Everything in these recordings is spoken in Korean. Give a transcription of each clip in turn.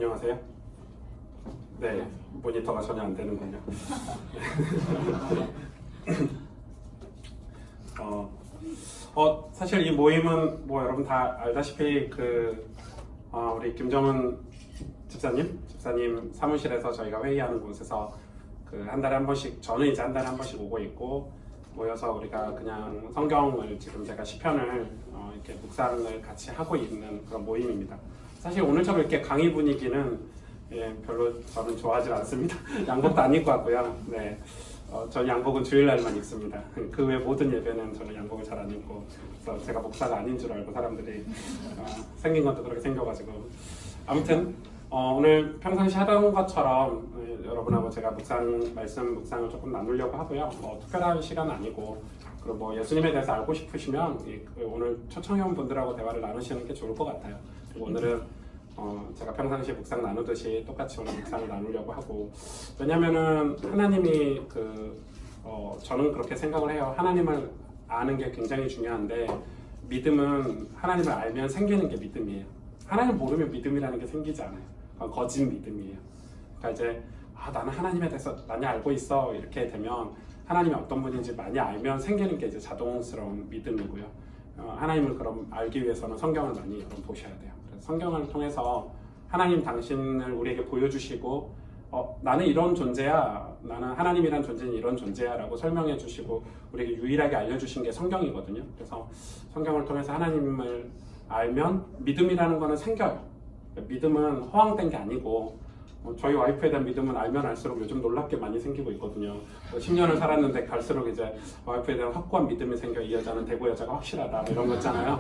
안녕하세요. 네, 모니터가 전혀 안 되는군요. 사실 이 모임은 뭐 여러분 다 알다시피 우리 김정은 집사님 사무실에서 저희가 회의하는 곳에서 한 달에 한 번씩, 저는 이제 한 달에 한 번씩 오고 있고, 모여서 우리가 그냥 성경을 지금 제가 시편을 이렇게 묵상을 같이 하고 있는 그런 모임입니다. 사실 오늘처럼 이렇게 강의 분위기는 별로 저는 좋아하지 않습니다. 양복도 안 입고 왔고요. 네, 저는 양복은 주일날만 입습니다. 그 외 모든 예배는 저는 양복을 잘 안 입고, 그래서 제가 목사가 아닌 줄 알고 사람들이 생긴 것도 그렇게 생겨가지고, 아무튼 오늘 평상시 하던 것처럼 여러분하고 제가 말씀 묵상을 조금 나누려고 하고요. 특별한 시간은 아니고, 그리고 뭐 예수님에 대해서 알고 싶으시면 오늘 초청회원분들하고 대화를 나누시는 게 좋을 것 같아요. 그리고 오늘은 제가 평상시에 묵상 나누듯이 똑같이 오늘 묵상을 나누려고 하고, 왜냐면은 하나님이 저는 그렇게 생각을 해요. 하나님을 아는 게 굉장히 중요한데, 믿음은 하나님을 알면 생기는 게 믿음이에요. 하나님 모르면 믿음이라는 게 생기지 않아요. 거짓 믿음이에요. 그러니까 이제 나는 하나님에 대해서 많이 알고 있어, 이렇게 되면 하나님이 어떤 분인지 많이 알면 생기는 게 이제 자동스러운 믿음이고요. 하나님을 그럼 알기 위해서는 성경을 많이 그럼 보셔야 돼요. 그래서 성경을 통해서 하나님 당신을 우리에게 보여주시고, 나는 이런 존재야, 나는 하나님이란 존재는 이런 존재야 라고 설명해 주시고 우리에게 유일하게 알려주신 게 성경이거든요. 그래서 성경을 통해서 하나님을 알면 믿음이라는 거는 생겨요. 믿음은 허황된 게 아니고, 저희 와이프에 대한 믿음은 알면 알수록 요즘 놀랍게 많이 생기고 있거든요. 10년을 살았는데 갈수록 이제 와이프에 대한 확고한 믿음이 생겨. 이 여자는 대구 여자가 확실하다, 이런 거 있잖아요.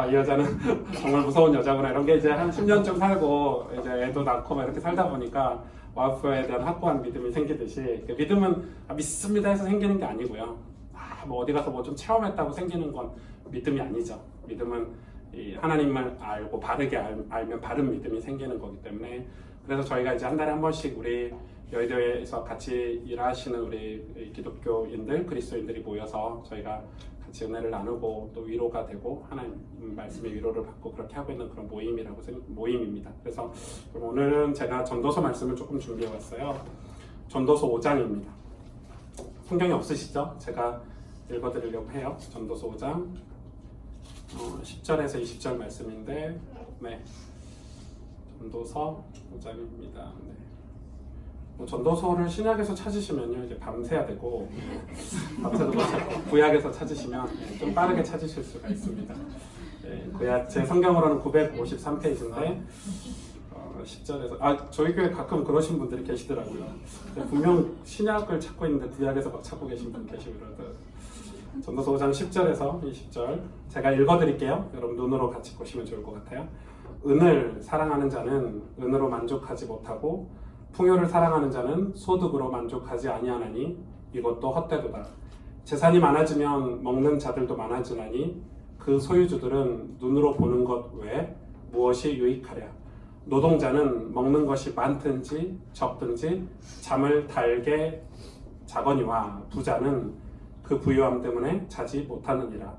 이 여자는 정말 무서운 여자구나, 이런 게 이제 한 10년쯤 살고 이제 애도 낳고 막 이렇게 살다 보니까 와이프에 대한 확고한 믿음이 생기듯이, 믿음은 믿습니다 해서 생기는 게 아니고요. 뭐 어디 가서 뭐 좀 체험했다고 생기는 건 믿음이 아니죠. 믿음은 하나님을 알고 바르게 알면 바른 믿음이 생기는 거기 때문에, 그래서 저희가 이제 한 달에 한 번씩 우리 여의도에서 같이 일하시는 우리 기독교인들, 그리스도인들이 모여서 저희가 같이 은혜를 나누고 또 위로가 되고 하나님 말씀의 위로를 받고 그렇게 하고 있는 그런 모임입니다. 그래서 오늘은 제가 전도서 말씀을 조금 준비해 왔어요. 전도서 5장입니다. 성경이 없으시죠? 제가 읽어드리려고 해요. 전도서 5장 10절에서 20절 말씀인데, 네, 전도서 5장입니다. 네. 전도서를 신약에서 찾으시면요, 이제 밤새야 되고, 밤새도 구약에서 찾으시면 좀 빠르게 찾으실 수가 있습니다. 네, 구약 제 성경으로는 953페이지인데 10절에서 저희 교회 가끔 그러신 분들이 계시더라고요. 분명 신약을 찾고 있는데 구약에서 막 찾고 계신 분 계시고 그러더라고요. 전도서 5장 10절에서 20절 제가 읽어드릴게요. 여러분 눈으로 같이 보시면 좋을 것 같아요. 은을 사랑하는 자는 은으로 만족하지 못하고 풍요를 사랑하는 자는 소득으로 만족하지 아니하나니 이것도 헛되도다. 재산이 많아지면 먹는 자들도 많아지나니 그 소유주들은 눈으로 보는 것 외에 무엇이 유익하랴. 노동자는 먹는 것이 많든지 적든지 잠을 달게 자거니와 부자는 그 부유함 때문에 자지 못하느니라.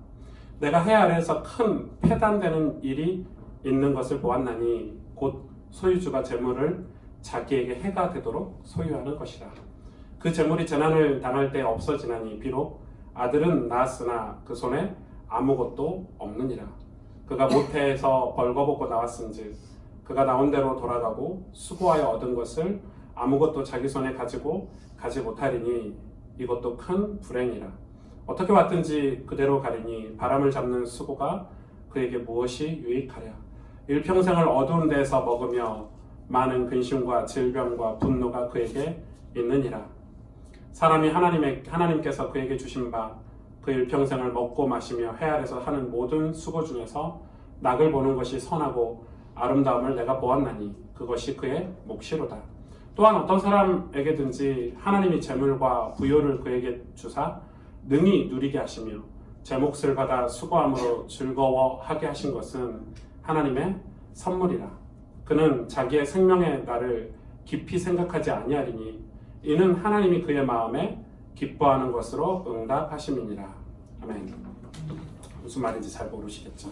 내가 해 아래에서 큰 패단되는 일이 있는 것을 보았나니 곧 소유주가 재물을 자기에게 해가 되도록 소유하는 것이라. 그 재물이 재난을 당할 때 없어지나니 비록 아들은 낳았으나 그 손에 아무것도 없느니라. 그가 모태에서 벌거벗고 나왔은즉 그가 나온 대로 돌아가고 수고하여 얻은 것을 아무것도 자기 손에 가지고 가지 못하리니 이것도 큰 불행이라. 어떻게 왔든지 그대로 가리니 바람을 잡는 수고가 그에게 무엇이 유익하랴. 일평생을 어두운 데서 먹으며 많은 근심과 질병과 분노가 그에게 있느니라. 사람이 하나님께서 그에게 주신 바 그 일평생을 먹고 마시며 해 아래서 하는 모든 수고 중에서 낙을 보는 것이 선하고 아름다움을 내가 보았나니 그것이 그의 몫이로다. 또한 어떤 사람에게든지 하나님이 재물과 부요를 그에게 주사 능히 누리게 하시며 제 몫을 받아 수고함으로 즐거워하게 하신 것은 하나님의 선물이라. 그는 자기의 생명의 날을 깊이 생각하지 아니하리니 이는 하나님이 그의 마음에 기뻐하는 것으로 응답하심이니라. 아멘. 무슨 말인지 잘 모르시겠죠?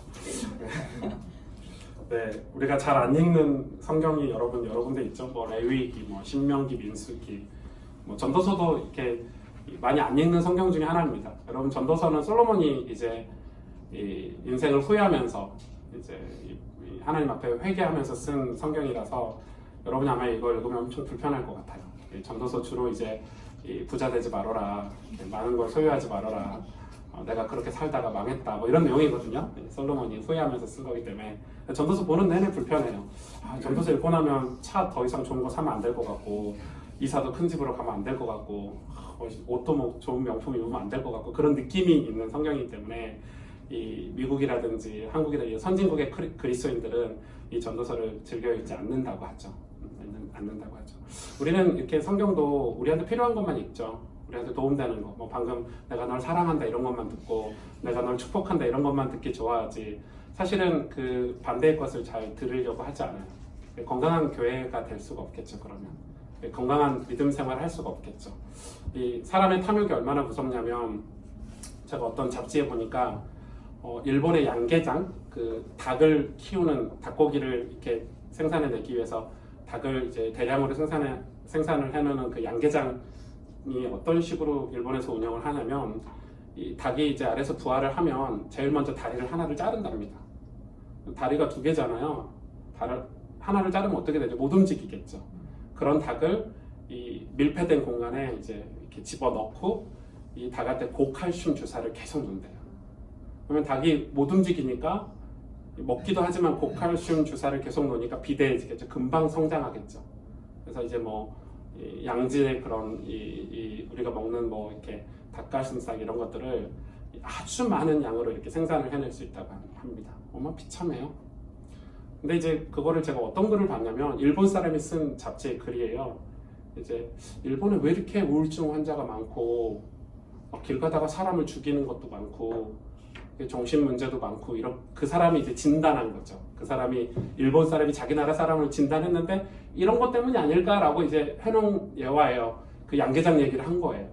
네, 우리가 잘 안 읽는 성경이 여러 군데 있죠. 뭐 레위기, 뭐 신명기, 민수기, 뭐 전도서도 이렇게 많이 안 읽는 성경 중에 하나입니다. 여러분 전도서는 솔로몬이 이제 이 인생을 후회하면서 이제 하나님 앞에 회개하면서 쓴 성경이라서 여러분이 아마 이걸 읽으면 엄청 불편할 것 같아요. 전도서 주로 이제 부자 되지 말아라, 많은 걸 소유하지 말아라, 내가 그렇게 살다가 망했다, 뭐 이런 내용이거든요. 솔로몬이 후회하면서 쓴 거기 때문에 전도서 보는 내내 불편해요. 전도서 읽고 나면 차 더 이상 좋은 거 사면 안 될 것 같고, 이사도 큰 집으로 가면 안 될 것 같고, 옷도 뭐 좋은 명품 입으면 안 될 것 같고, 그런 느낌이 있는 성경이기 때문에 이 미국이라든지 한국이라든지 선진국의 그리스도인들은 이 전도서를 즐겨 읽지 않는다고 하죠. 않는다고 하죠. 우리는 이렇게 성경도 우리한테 필요한 것만 읽죠. 우리한테 도움되는 거, 뭐 방금 내가 널 사랑한다 이런 것만 듣고, 내가 널 축복한다 이런 것만 듣기 좋아하지, 사실은 그 반대의 것을 잘 들으려고 하지 않아요. 건강한 교회가 될 수가 없겠죠. 그러면 건강한 믿음 생활을 할 수가 없겠죠. 이 사람의 탐욕이 얼마나 무섭냐면, 제가 어떤 잡지에 보니까 일본의 양계장, 그 닭을 키우는, 닭고기를 이렇게 생산해내기 위해서 닭을 이제 대량으로 생산을 해내는 그 양계장이 어떤 식으로 일본에서 운영을 하냐면, 이 닭이 이제 아래에서 부화를 하면 제일 먼저 다리를 하나를 자른답니다. 다리가 두 개잖아요. 하나를 자르면 어떻게 되죠? 못 움직이겠죠. 그런 닭을 이 밀폐된 공간에 이제 이렇게 집어넣고 이 닭한테 고칼슘 주사를 계속 놓는대요. 그러면 닭이 못 움직이니까, 먹기도 하지만 고칼슘 주사를 계속 놓으니까 비대해지겠죠. 금방 성장하겠죠. 그래서 이제 뭐 양질의 그런 우리가 먹는 뭐 이렇게 닭가슴살 이런 것들을 아주 많은 양으로 이렇게 생산을 해낼 수 있다고 합니다. 얼마나 비참해요. 근데 이제 그거를 제가 어떤 글을 봤냐면, 일본 사람이 쓴 잡지의 글이에요. 이제 일본에 왜 이렇게 우울증 환자가 많고, 길 가다가 사람을 죽이는 것도 많고, 정신 문제도 많고, 이런, 그 사람이 이제 진단한 거죠. 그 사람이, 일본 사람이 자기 나라 사람을 진단했는데 이런 것 때문이 아닐까라고 이제 해놓은 예화예요. 그 양계장 얘기를 한 거예요.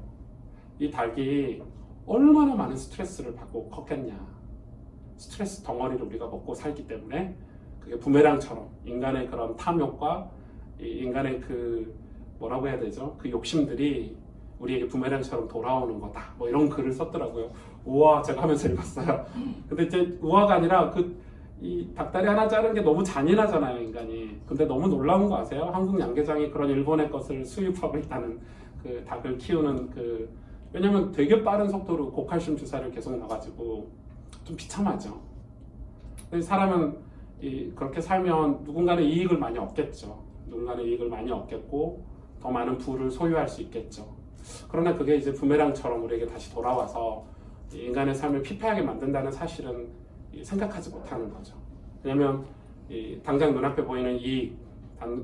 이 닭이 얼마나 많은 스트레스를 받고 컸겠냐. 스트레스 덩어리를 우리가 먹고 살기 때문에 그게 부메랑처럼 인간의 그런 탐욕과 인간의 그 뭐라고 해야 되죠? 그 욕심들이 우리에게 부메랑처럼 돌아오는 거다. 뭐 이런 글을 썼더라고요. 우와, 제가 하면서 읽었어요. 근데 이제 우화가 아니라 이 닭다리 하나 자른 게 너무 잔인하잖아요, 인간이. 근데 너무 놀라운 거 아세요? 한국 양계장이 그런 일본의 것을 수입하고 있다는, 그 닭을 키우는 왜냐면 되게 빠른 속도로 고칼슘 주사를 계속 놔가지고 좀 비참하죠. 근데 사람은 그렇게 살면 누군가는 이익을 많이 얻겠죠. 누군가는 이익을 많이 얻겠고 더 많은 부를 소유할 수 있겠죠. 그러나 그게 이제 부메랑처럼 우리에게 다시 돌아와서 인간의 삶을 피폐하게 만든다는 사실은 생각하지 못하는 거죠. 왜냐하면 당장 눈앞에 보이는 이익,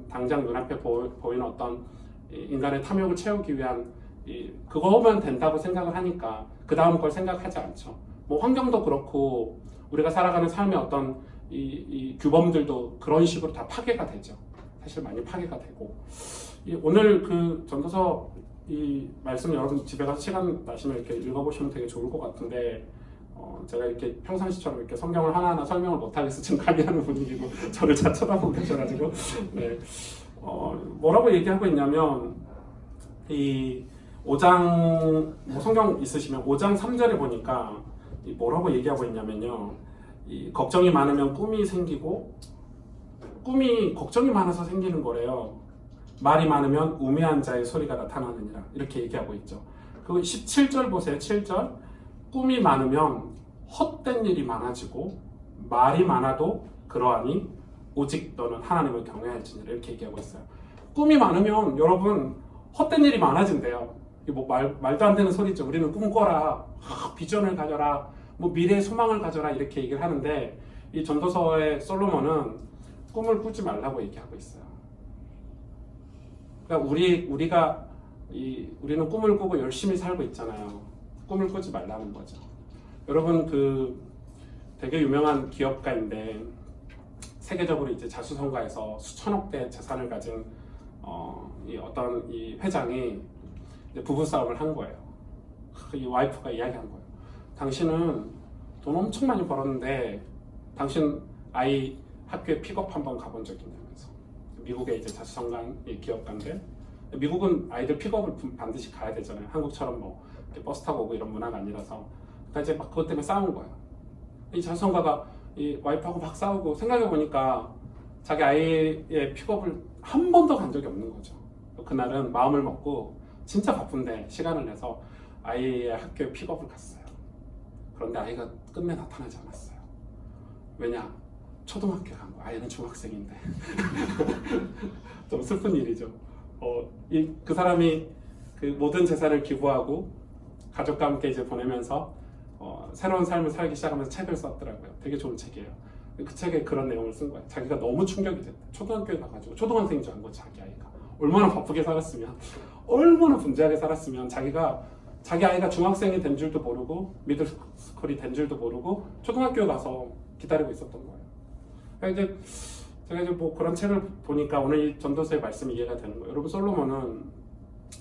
당장 눈앞에 보이는 어떤 인간의 탐욕을 채우기 위한 그거면 된다고 생각을 하니까 그 다음 걸 생각하지 않죠. 뭐 환경도 그렇고 우리가 살아가는 삶의 어떤 이 규범들도 그런 식으로 다 파괴가 되죠. 사실 많이 파괴가 되고, 오늘 그 전도서 이 말씀 여러분 집에 가서 시간 나시면 이렇게 읽어보시면 되게 좋을 것 같은데, 제가 이렇게 평상시처럼 이렇게 성경을 하나하나 설명을 못하겠어 지금 강의하는 분위기고 저를 잘 쳐다보고 계셔가지고, 네. 뭐라고 얘기하고 있냐면, 이 5장 뭐 성경 있으시면 5장 3절에 보니까 뭐라고 얘기하고 있냐면요, 이 걱정이 많으면 꿈이 생기고, 꿈이 걱정이 많아서 생기는 거래요. 말이 많으면 우매한 자의 소리가 나타나느니라, 이렇게 얘기하고 있죠. 그 17절 보세요. 7절, 꿈이 많으면 헛된 일이 많아지고 말이 많아도 그러하니 오직 너는 하나님을 경외할지니라, 이렇게 얘기하고 있어요. 꿈이 많으면 여러분 헛된 일이 많아진대요. 뭐 말도 안 되는 소리죠. 우리는 꿈 꿔라, 비전을 가져라, 뭐 미래의 소망을 가져라, 이렇게 얘기를 하는데, 이 전도서의 솔로몬은 꿈을 꾸지 말라고 얘기하고 있어요. 그러니까 우리는 꿈을 꾸고 열심히 살고 있잖아요. 꿈을 꾸지 말라는 거죠. 여러분, 되게 유명한 기업가인데 세계적으로 이제 자수성가해서 수천억대 재산을 가진 어떤 이 회장이 부부싸움을 한 거예요. 이 와이프가 이야기한 거예요. 당신은 돈 엄청 많이 벌었는데 당신 아이 학교에 픽업 한번 가본 적이 있냐면서. 미국의 이제 자수성가한 기업가인데 미국은 아이들 픽업을 반드시 가야 되잖아요. 한국처럼 뭐 이렇게 버스 타고 오고 이런 문화가 아니라서. 그러니까 이제 막 그것 때문에 싸운 거예요. 이 자수성가가 이 와이프하고 막 싸우고 생각해 보니까 자기 아이의 픽업을 한 번도 간 적이 없는 거죠. 그날은 마음을 먹고 진짜 바쁜데 시간을 내서 아이의 학교에 픽업을 갔어요. 그런데 아이가 끝내 나타나지 않았어요. 왜냐? 초등학교에 간 거야. 아이는 중학생인데. 좀 슬픈 일이죠. 그 사람이 그 모든 재산을 기부하고 가족과 함께 이제 보내면서 새로운 삶을 살기 시작하면서 책을 썼더라고요. 되게 좋은 책이에요. 그 책에 그런 내용을 쓴 거예요. 자기가 너무 충격이 됐대. 초등학교에 가가지고 초등학생인 줄 안 거지 자기 아이가. 얼마나 바쁘게 살았으면, 얼마나 분주하게 살았으면 자기 아이가 중학생이 된 줄도 모르고 미들스쿨이 된 줄도 모르고 초등학교에 가서 기다리고 있었던 거예요. 그러니까 이제 제가 이제 뭐 그런 책을 보니까 오늘 이 전도서의 말씀이 이해가 되는 거예요. 여러분 솔로몬은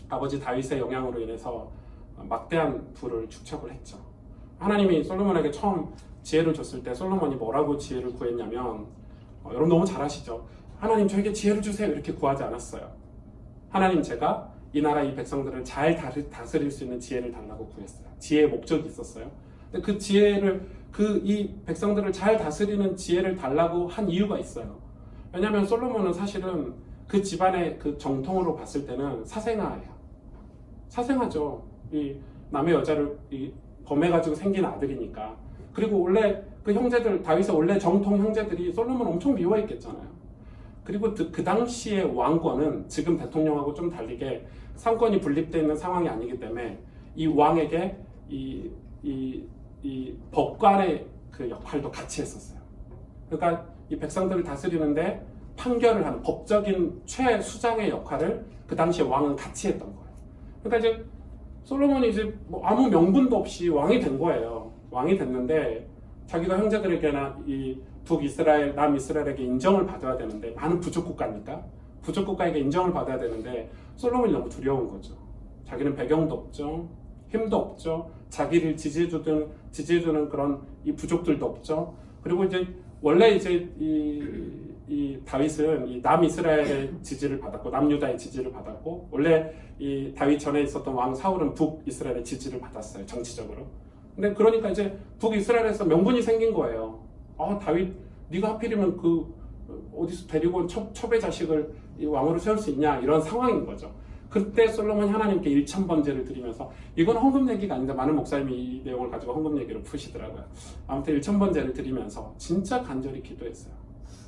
아버지 다윗의 영향으로 인해서 막대한 부를 축적을 했죠. 하나님이 솔로몬에게 처음 지혜를 줬을 때 솔로몬이 뭐라고 지혜를 구했냐면 여러분 너무 잘 아시죠? 하나님 저에게 지혜를 주세요 이렇게 구하지 않았어요. 하나님 제가 이 나라 이 백성들을 잘 다스릴 수 있는 지혜를 달라고 구했어요. 지혜의 목적이 있었어요. 근데 그 지혜를 이 백성들을 잘 다스리는 지혜를 달라고 한 이유가 있어요. 왜냐하면 솔로몬은 사실은 그 집안의 그 정통으로 봤을 때는 사생아예요. 사생아죠. 이 남의 여자를 범해가지고 생긴 아들이니까. 그리고 원래 그 형제들 다윗의 원래 정통 형제들이 솔로몬 엄청 미워했겠잖아요. 그리고 그 당시의 왕권은 지금 대통령하고 좀 다르게 상권이 분립되어 있는 상황이 아니기 때문에 이 왕에게 이 법관의 그 역할도 같이 했었어요. 그러니까 이 백성들을 다스리는데 판결을 하는 법적인 최수장의 역할을 그 당시에 왕은 같이 했던 거예요. 그러니까 이제 솔로몬이 이제 뭐 아무 명분도 없이 왕이 된 거예요. 왕이 됐는데 자기가 형제들에게나 이 북이스라엘, 남이스라엘에게 인정을 받아야 되는데 많은 부족 국가니까 부족 국가에게 인정을 받아야 되는데 솔로몬이 너무 두려운 거죠. 자기는 배경도 없죠. 힘도 없죠. 자기를 지지해주는 그런 이 부족들도 없죠. 그리고 이제 원래 이제 이 다윗은 이 남이스라엘의 지지를 받았고 남유다의 지지를 받았고 원래 이 다윗 전에 있었던 왕 사울은 북이스라엘의 지지를 받았어요. 정치적으로. 근데 그러니까 이제 북이스라엘에서 명분이 생긴 거예요. 다윗 네가 하필이면 그 어디서 데리고 온 첩의 자식을 이 왕으로 세울 수 있냐 이런 상황인 거죠. 그때 솔로몬이 하나님께 일천번제를 드리면서 이건 헌금 얘기가 아닌데 많은 목사님이 이 내용을 가지고 헌금 얘기로 푸시더라고요. 아무튼 일천번제를 드리면서 진짜 간절히 기도했어요.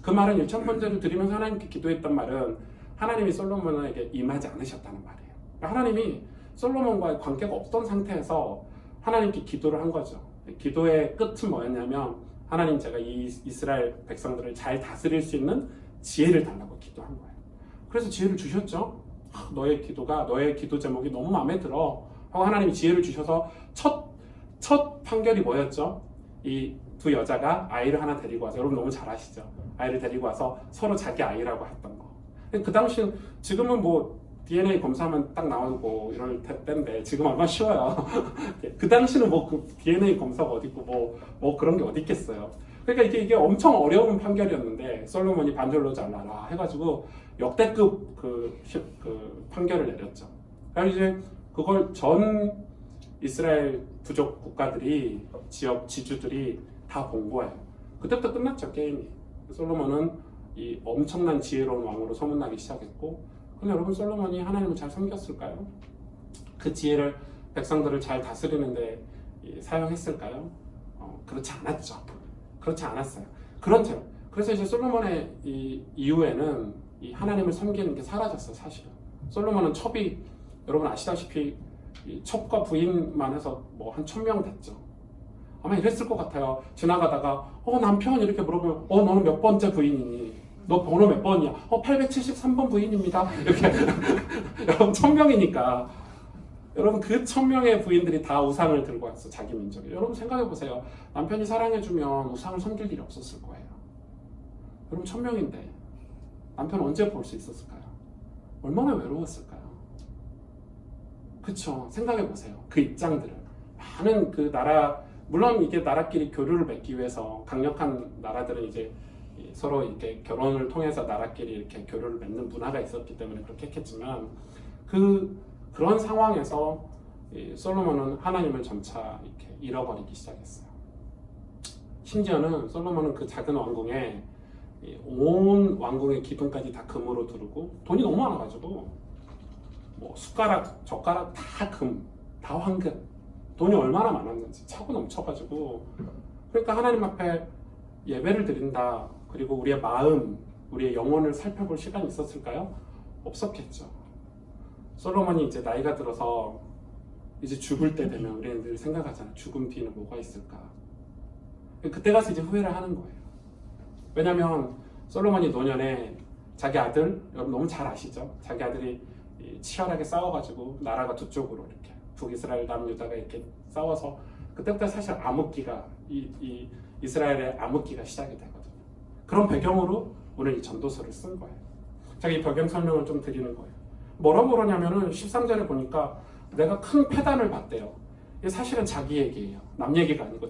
그 말은 일천번제를 드리면서 하나님께 기도했던 말은 하나님이 솔로몬에게 임하지 않으셨다는 말이에요. 하나님이 솔로몬과의 관계가 없던 상태에서 하나님께 기도를 한 거죠. 기도의 끝은 뭐였냐면 하나님 제가 이 이스라엘 백성들을 잘 다스릴 수 있는 지혜를 달라고 기도한 거예요. 그래서 지혜를 주셨죠. 너의 기도 제목이 너무 마음에 들어 하고 하나님이 지혜를 주셔서 첫 판결이 뭐였죠? 이 두 여자가 아이를 하나 데리고 와서 여러분 너무 잘 아시죠? 아이를 데리고 와서 서로 자기 아이라고 했던 거. 그 당시는 지금은 뭐 DNA 검사하면 딱 나오고 이럴 때인데 지금 얼마나 쉬워요. 그 당시는 뭐 그 DNA 검사가 어디 있고 뭐 그런 게 어디 있겠어요. 그러니까 이게 엄청 어려운 판결이었는데 솔로몬이 반절로 잘라라 해가지고 역대급 그 판결을 내렸죠. 그래서 이제 그걸 전 이스라엘 부족 국가들이 지역 지주들이 다 본 거예요. 그때부터 끝났죠 게임이. 솔로몬은 이 엄청난 지혜로운 왕으로 소문나기 시작했고, 근데 여러분 솔로몬이 하나님을 잘 섬겼을까요? 그 지혜를 백성들을 잘 다스리는데 사용했을까요? 그렇지 않았죠. 그렇지 않았어요. 그렇죠. 그래서 이제 솔로몬의 이후에는 이 하나님을 섬기는 게 사라졌어요, 사실은. 솔로몬은 첩이 여러분 아시다시피 이 첩과 부인만 해서 뭐 한 1000명 됐죠. 아마 이랬을 것 같아요. 지나가다가 남편 이렇게 물어보면 너는 몇 번째 부인이니? 너 번호 몇 번이야? 873번 부인입니다. 이렇게 여러분 1000명이니까 여러분 그 1000명의 부인들이 다 우상을 들고 왔어, 자기 민족에. 여러분 생각해보세요. 남편이 사랑해주면 우상을 섬길 일이 없었을 거예요. 여러분 1000명인데 남편 언제 볼 수 있었을까요? 얼마나 외로웠을까요? 그쵸? 생각해보세요. 그 입장들을. 많은 그 나라, 물론 이게 나라끼리 교류를 맺기 위해서 강력한 나라들은 이제 서로 이렇게 결혼을 통해서 나라끼리 이렇게 교류를 맺는 문화가 있었기 때문에 그렇게 했겠지만 그런 상황에서 솔로몬은 하나님을 점차 이렇게 잃어버리기 시작했어요. 심지어는 솔로몬은 그 작은 왕궁에 온 왕궁의 기둥까지 다 금으로 두르고 돈이 너무 많아가지고 뭐 숟가락, 젓가락 다 금, 다 황금, 돈이 얼마나 많았는지 차고 넘쳐가지고 그러니까 하나님 앞에 예배를 드린다 그리고 우리의 마음, 우리의 영혼을 살펴볼 시간이 있었을까요? 없었겠죠. 솔로몬이 이제 나이가 들어서 이제 죽을 때 되면 우리는 늘 생각하잖아요. 죽음 뒤에는 뭐가 있을까? 그때 가서 이제 후회를 하는 거예요. 왜냐하면 솔로몬이 노년에 자기 아들, 여러분 너무 잘 아시죠? 자기 아들이 치열하게 싸워가지고 나라가 두 쪽으로 이렇게 북이스라엘, 남유다가 이렇게 싸워서 그때부터 사실 암흑기가 이스라엘의 암흑기가 시작이 되거든요. 그런 배경으로 오늘 이 전도서를 쓴 거예요. 제가 이 배경 설명을 좀 드리는 거예요. 뭐라고 그러냐면은 13절에 보니까 내가 큰 패단을 봤대요. 이게 사실은 자기 얘기예요. 남 얘기가 아니고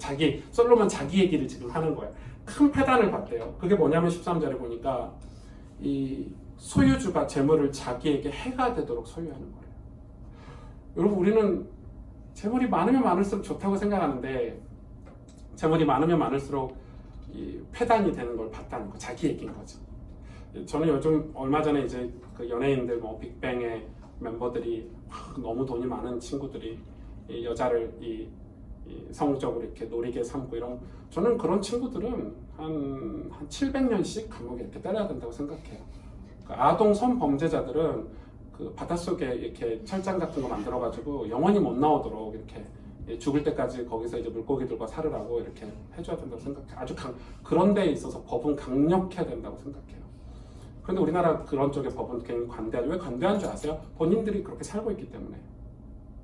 솔로몬 자기 얘기를 지금 하는 거예요. 큰 패단을 봤대요. 그게 뭐냐면 13절에 보니까 이 소유주가 재물을 자기에게 해가 되도록 소유하는 거예요. 여러분 우리는 재물이 많으면 많을수록 좋다고 생각하는데 재물이 많으면 많을수록 이 패단이 되는 걸 봤다는 거, 자기 얘기인 거죠. 저는 요즘 얼마 전에 이제 그 연예인들 뭐 빅뱅의 멤버들이 너무 돈이 많은 친구들이 이 여자를 이 성적으로 이렇게 노리게 삼고 이런 저는 그런 친구들은 한 700년씩 감옥에 이렇게 때려야 된다고 생각해요. 그 아동 성범죄자들은 그 바닷속에 이렇게 철장 같은 거 만들어가지고 영원히 못 나오도록 이렇게 죽을 때까지 거기서 이제 물고기들과 살으라고 이렇게 해줘야 된다고 생각해요. 아주 그런 데에 있어서 법은 강력해야 된다고 생각해요. 그런데 우리나라 그런 쪽의 법은 굉장히 관대하죠. 왜 관대한 줄 아세요? 본인들이 그렇게 살고 있기 때문에.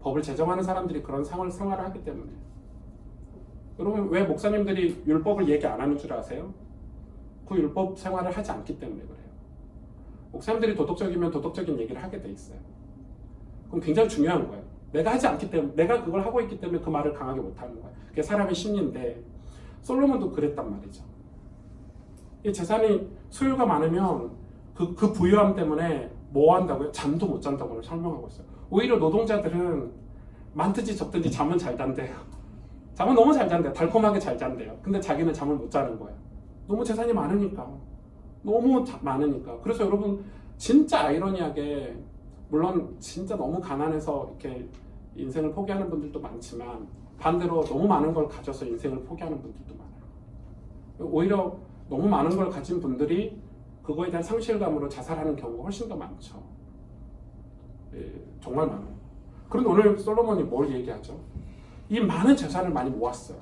법을 제정하는 사람들이 그런 생활을 하기 때문에. 여러분 왜 목사님들이 율법을 얘기 안 하는 줄 아세요? 그 율법 생활을 하지 않기 때문에 그래요. 목사님들이 도덕적이면 도덕적인 얘기를 하게 돼 있어요. 그럼 굉장히 중요한 거예요. 내가 하지 않기 때문에, 내가 그걸 하고 있기 때문에 그 말을 강하게 못하는 거예요. 그게 사람의 심리인데 솔로몬도 그랬단 말이죠. 이 재산이 소유가 많으면 그 부유함 때문에 뭐 한다고요? 잠도 못 잔다고 설명하고 있어요. 오히려 노동자들은 많든지 적든지 잠은 잘 잔대요. 잠은 너무 잘 잔대요. 달콤하게 잘 잔대요. 근데 자기는 잠을 못 자는 거예요. 너무 재산이 많으니까. 너무 많으니까. 그래서 여러분 진짜 아이러니하게 물론 진짜 너무 가난해서 이렇게 인생을 포기하는 분들도 많지만 반대로 너무 많은 걸 가져서 인생을 포기하는 분들도 많아요. 오히려 너무 많은 걸 가진 분들이 그거에 대한 상실감으로 자살하는 경우가 훨씬 더 많죠. 예, 정말 많아요. 그런데 오늘 솔로몬이 뭘 얘기하죠? 이 많은 재산을 많이 모았어요.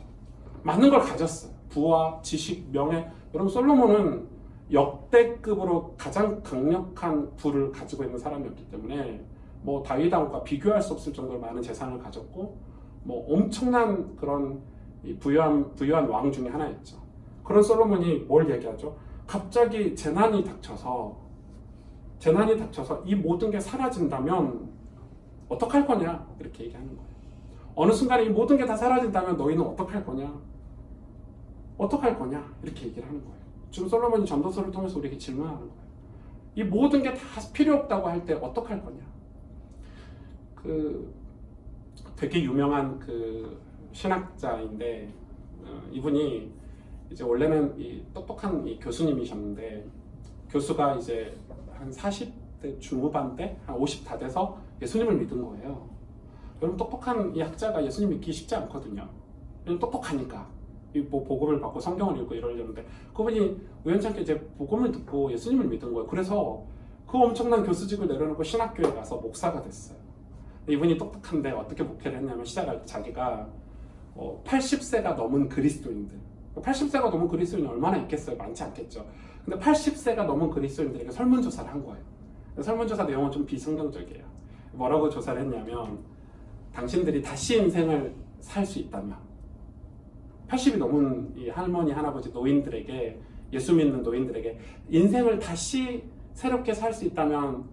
많은 걸 가졌어요. 부와 지식, 명예. 여러분 솔로몬은 역대급으로 가장 강력한 부를 가지고 있는 사람이었기 때문에 뭐 다윗 왕과 비교할 수 없을 정도로 많은 재산을 가졌고 뭐 엄청난 그런 부유한 왕 중에 하나였죠. 그런 솔로몬이 뭘 얘기하죠? 갑자기 재난이 닥쳐서 이 모든 게 사라진다면 어떡할 거냐? 이렇게 얘기하는 거예요. 어느 순간에 이 모든 게 다 사라진다면 너희는 어떡할 거냐? 어떡할 거냐? 이렇게 얘기를 하는 거예요. 지금 솔로몬이 전도서를 통해서 우리에게 질문하는 거예요. 이 모든 게 다 필요 없다고 할 때 어떡할 거냐? 그 되게 유명한 그 신학자인데 이분이 이제 원래는 이 똑똑한 이 교수님이셨는데 교수가 이제 한 40대 중후반 때 한 50 다 돼서 예수님을 믿은 거예요. 여러분 똑똑한 이 학자가 예수님 믿기 쉽지 않거든요. 왜냐면 똑똑하니까. 뭐 복음을 받고 성경을 읽고 이러려는데 그분이 우연찮게 이제 복음을 듣고 예수님을 믿은 거예요. 그래서 그 엄청난 교수직을 내려놓고 신학교에 가서 목사가 됐어요. 이분이 똑똑한데 어떻게 목회를 했냐면 시작할 때 자기가 80세가 넘은 그리스도인들 80세가 넘은 그리스도인이 얼마나 있겠어요? 많지 않겠죠. 근데 80세가 넘은 그리스도인들에게 설문조사를 한 거예요. 설문조사 내용은 좀 비성경적이에요. 뭐라고 조사를 했냐면 당신들이 다시 인생을 살 수 있다면 80이 넘은 이 할머니, 할아버지, 노인들에게 예수 믿는 노인들에게 인생을 다시 새롭게 살 수 있다면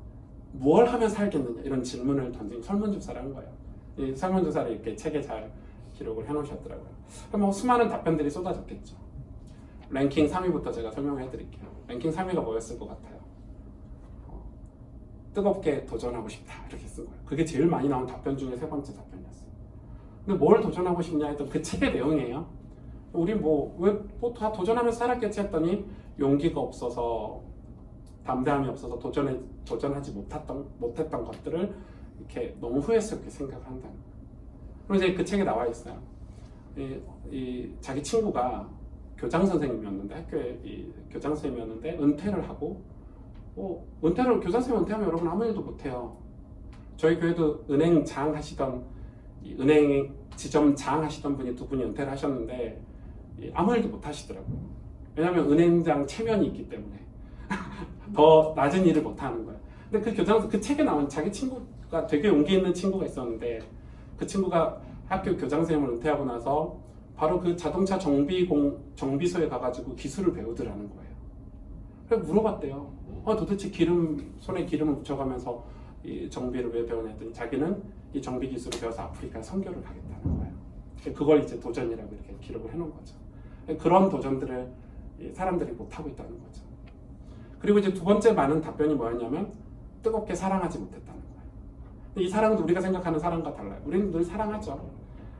뭘 하면 살겠느냐 이런 질문을 던진 설문조사를 한 거예요. 이 설문조사를 이렇게 책에 잘 기록을 해놓으셨더라고요. 뭐 수많은 답변들이 쏟아졌겠죠. 랭킹 3위부터 제가 설명해 드릴게요. 랭킹 3위가 뭐였을 것 같아요? 뜨겁게 도전하고 싶다 이렇게 쓴 거예요. 그게 제일 많이 나온 답변 중에 세 번째 답변이었어요. 근데 뭘 도전하고 싶냐 했던 그 책의 내용이에요. 우리 다 도전하면서 살았겠지 했더니 용기가 없어서 담대함이 없어서 도전하지 못했던 것들을 이렇게 너무 후회스럽게 생각한다는 거예요. 그리고 이제 그 책에 나와 있어요. 자기 친구가 교장 선생님이었는데 학교에 교장 선생님이었는데 은퇴를 하고 교장 선생님 은퇴하면 여러분 아무 일도 못해요. 저희 교회도 은행장 하시던 은행 지점장 하시던 분이 두 분이 은퇴를 하셨는데 아무 일도 못 하시더라고요. 왜냐하면 은행장 체면이 있기 때문에 더 낮은 일을 못 하는 거예요. 근데 그 책에 나온 자기 친구가 되게 용기 있는 친구가 있었는데 그 친구가 학교 교장 선생님을 은퇴하고 나서 바로 그 자동차 정비소에 가가지고 기술을 배우더라는 거예요. 그래서 물어봤대요. 도대체 손에 기름을 묻혀가면서 이 정비를 왜 배우냐 했더니 자기는 이 정비 기술을 배워서 아프리카에 선교를 가겠다는 거예요. 그걸 이제 도전이라고 이렇게 기록을 해놓은 거죠. 그런 도전들을 사람들이 못하고 있다는 거죠. 그리고 이제 두 번째 많은 답변이 뭐였냐면 뜨겁게 사랑하지 못했다는 거예요. 이 사랑도 우리가 생각하는 사랑과 달라요. 우리는 늘 사랑하죠.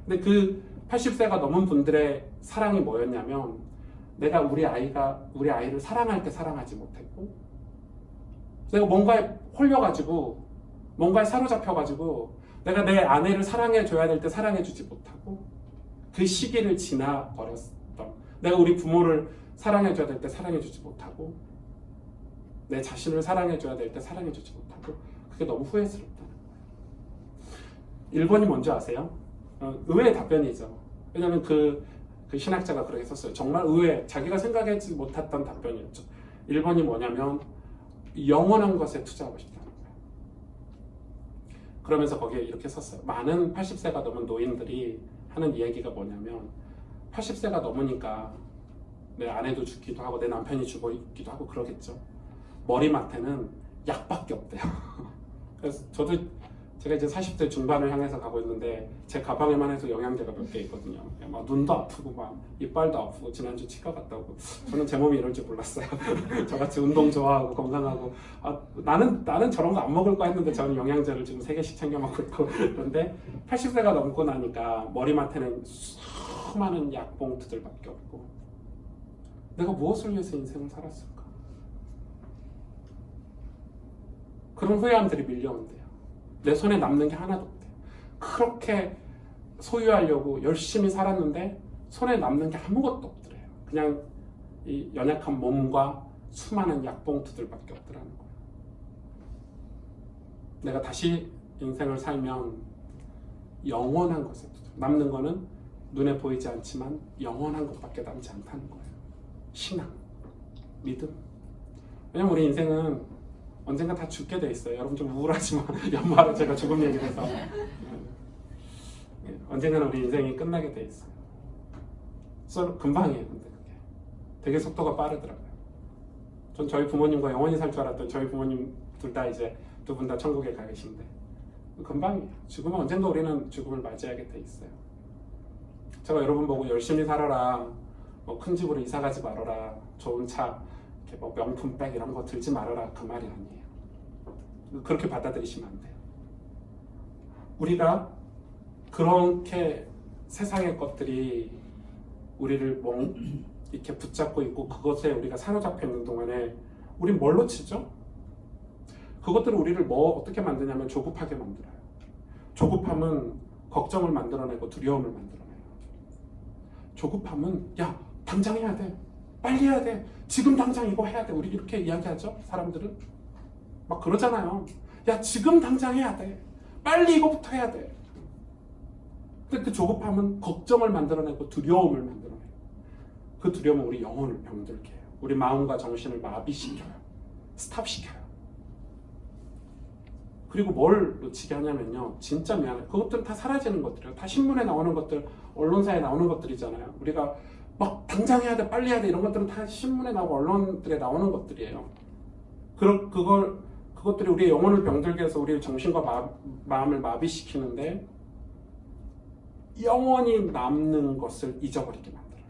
근데 그 80세가 넘은 분들의 사랑이 뭐였냐면 내가 우리 아이를 사랑할 때 사랑하지 못했고 내가 뭔가에 홀려가지고 뭔가에 사로잡혀가지고 내가 내 아내를 사랑해줘야 될 때 사랑해주지 못하고 그 시기를 지나버렸던 내가 우리 부모를 사랑해줘야 될 때 사랑해주지 못하고 내 자신을 사랑해줘야 될 때 사랑해주지 못하고 그게 너무 후회스럽다는 거예요. 1번이 뭔지 아세요? 의외의 답변이죠. 왜냐하면 그 신학자가 그렇게 썼어요. 정말 의외, 자기가 생각하지 못했던 답변이었죠. 1번이 뭐냐면 영원한 것에 투자하고 싶다는 거예요. 그러면서 거기에 이렇게 썼어요. 많은 80세가 넘은 노인들이 하는 이야기가 뭐냐면 80세가 넘으니까 내 아내도 죽기도 하고 내 남편이 죽기도 하고 그러겠죠. 머리맡에는 약밖에 없대요. 그래서 제가 이제 40대 중반을 향해서 가고 있는데 제 가방에만 해도 영양제가 몇 개 있거든요. 막 눈도 아프고 막 이빨도 아프고 지난주 치과 갔다 오고 저는 제 몸이 이럴 줄 몰랐어요. 저같이 운동 좋아하고 건강하고 나는 저런 거 안 먹을 거 했는데 저는 영양제를 지금 3개씩 챙겨 먹고 있고 그런데 80세가 넘고 나니까 머리맡에는 수많은 약봉투들밖에 없고 내가 무엇을 위해서 인생을 살았을까? 그런 후회함들이 밀려온대요. 내 손에 남는 게 하나도 없대요. 그렇게 소유하려고 열심히 살았는데 손에 남는 게 아무것도 없더래요. 그냥 이 연약한 몸과 수많은 약봉투들밖에 없더라는 거예요. 내가 다시 인생을 살면 영원한 것에 남는 거는 눈에 보이지 않지만 영원한 것밖에 남지 않다는 거예요. 신앙, 믿음. 왜냐면 우리 인생은 언젠가 다 죽게 돼 있어요. 여러분 좀 우울하지만 연말에 제가 죽음 얘기를 해서 언젠가는 우리 인생이 끝나게 돼 있어요. 금방이에요. 근데 그게 되게 속도가 빠르더라고요. 전 저희 부모님과 영원히 살 줄 알았던 저희 부모님 둘 다 이제 두 분 다 천국에 가 계신데 금방이에요. 죽으면 언젠가 우리는 죽음을 맞이하게 돼 있어요. 제가 여러분 보고 열심히 살아라, 큰 집으로 이사 가지 말아라, 좋은 차, 이렇게 명품백 이런 거 들지 말아라 그 말이 아니에요. 그렇게 받아들이시면 안 돼요. 우리가 그렇게 세상의 것들이 우리를 이렇게 붙잡고 있고 그것에 우리가 사로잡혀 있는 동안에 우린 뭘 놓치죠? 그것들은 우리를 어떻게 만드냐면 조급하게 만들어요. 조급함은 걱정을 만들어내고 두려움을 만들어내요. 조급함은 야 당장 해야 돼, 빨리 해야 돼, 지금 당장 이거 해야 돼. 우리 이렇게 이야기하죠. 사람들은 막 그러잖아요. 야 지금 당장 해야 돼, 빨리 이거부터 해야 돼. 근데 그 조급함은 걱정을 만들어내고 두려움을 만들어내요. 그 두려움은 우리 영혼을 병들게 해요. 우리 마음과 정신을 마비시켜요. 스탑시켜요. 그리고 뭘 놓치게 하냐면요, 진짜 미안해요. 그것들은 다 사라지는 것들이에요. 다 신문에 나오는 것들, 언론사에 나오는 것들이잖아요. 우리가 막 당장 해야 돼, 빨리 해야 돼 이런 것들은 다 신문에 나오고 언론들에 나오는 것들이에요. 그것들이 우리의 영혼을 병들게 해서 우리의 정신과 마음을 마비시키는데 영원히 남는 것을 잊어버리게 만들어요.